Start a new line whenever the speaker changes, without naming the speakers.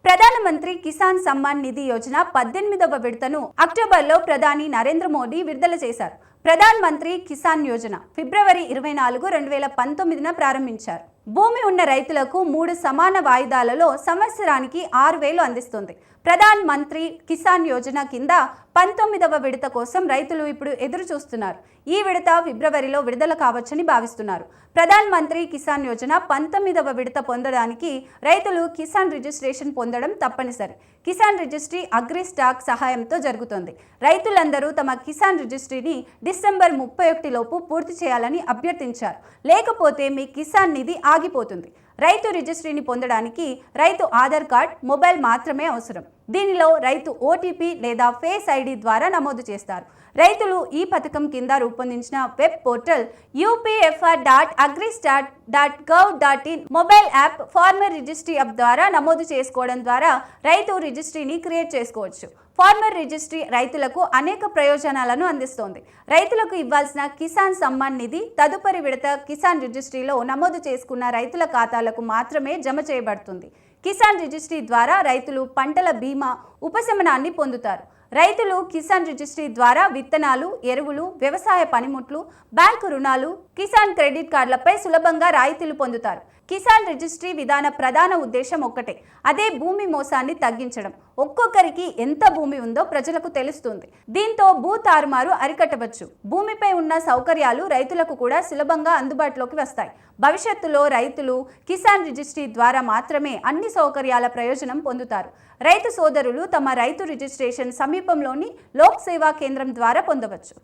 ప్రధానమంత్రి కిసాన్ సమ్మాన్ నిధి యోజన 18వ విడతను అక్టోబర్లో ప్రధాని నరేంద్ర మోడీ విడుదల చేశారు. ప్రధాన్ మంత్రి కిసాన్ యోజన ఫిబ్రవరి 24, 2019న ప్రారంభించారు. భూమి ఉన్న రైతులకు 3 సమాన వాయిదాలలో సంవత్సరానికి 6,000 అందిస్తుంది. ప్రధాన్ మంత్రి కిసాన్ యోజన కింద 19వ విడత కోసం రైతులు ఇప్పుడు ఎదురు చూస్తున్నారు. ఈ విడత ఫిబ్రవరిలో విడుదల కావచ్చని భావిస్తున్నారు. ప్రధాన్ మంత్రి కిసాన్ యోజన 19వ విడత పొందడానికి రైతులు కిసాన్ రిజిస్ట్రేషన్ పొందడం తప్పనిసరి. కిసాన్ రిజిస్ట్రీ అగ్రి స్టాక్ సహాయంతో జరుగుతుంది. రైతులందరూ తమ కిసాన్ రిజిస్ట్రీని డిసెంబర్ 31 లోపు పూర్తి చేయాలని అభ్యర్థించారు. లేకపోతే మీ కిసాన్ నిధి ఆగిపోతుంది. రైతు రిజిస్ట్రీని పొందడానికి రైతు ఆధార్ కార్డ్, మొబైల్ మాత్రమే అవసరం. దీనిలో రైతు ఓటీపీ లేదా ఫేస్ ఐడి ద్వారా నమోదు చేస్తారు. రైతులు ఈ పథకం కింద రూపొందించిన web portal upfr.agristat.gov.in mobile app, farmer registry app ద్వారా నమోదు చేసుకోవడం ద్వారా రైతు రిజిస్ట్రీని క్రియేట్ చేసుకోవచ్చు. ఫార్మర్ రిజిస్ట్రీ రైతులకు అనేక ప్రయోజనాలను అందిస్తోంది. రైతులకు ఇవ్వాల్సిన కిసాన్ సమ్మాన్ నిధి తదుపరి విడత కిసాన్ రిజిస్ట్రీలో నమోదు చేసుకున్న రైతుల ఖాతాలకు మాత్రమే జమ చేయబడుతుంది. కిసాన్ రిజిస్ట్రీ ద్వారా రైతులు పంటల బీమా ఉపశమనాన్ని పొందుతారు. రైతులు కిసాన్ రిజిస్ట్రీ ద్వారా విత్తనాలు, ఎరువులు, వ్యవసాయ పనిముట్లు, బ్యాంకు రుణాలు, కిసాన్ క్రెడిట్ కార్డులపై సులభంగా రాయితీలు పొందుతారు. కిసాన్ రిజిస్ట్రీ విధాన ప్రధాన ఉద్దేశం ఒక్కటే, అదే భూమి మోసాన్ని తగ్గించడం. ఒక్కొక్కరికి ఎంత భూమి ఉందో ప్రజలకు తెలుస్తుంది. దీంతో భూ తారుమారు అరికట్టవచ్చు. భూమిపై ఉన్న సౌకర్యాలు రైతులకు కూడా సులభంగా అందుబాటులోకి వస్తాయి. భవిష్యత్తులో రైతులు కిసాన్ రిజిస్ట్రీ ద్వారా మాత్రమే అన్ని సౌకర్యాల ప్రయోజనం పొందుతారు. రైతు సోదరులు తమ రైతు రిజిస్ట్రేషన్ సమీపంలోని లోక్ సేవా కేంద్రం ద్వారా పొందవచ్చు.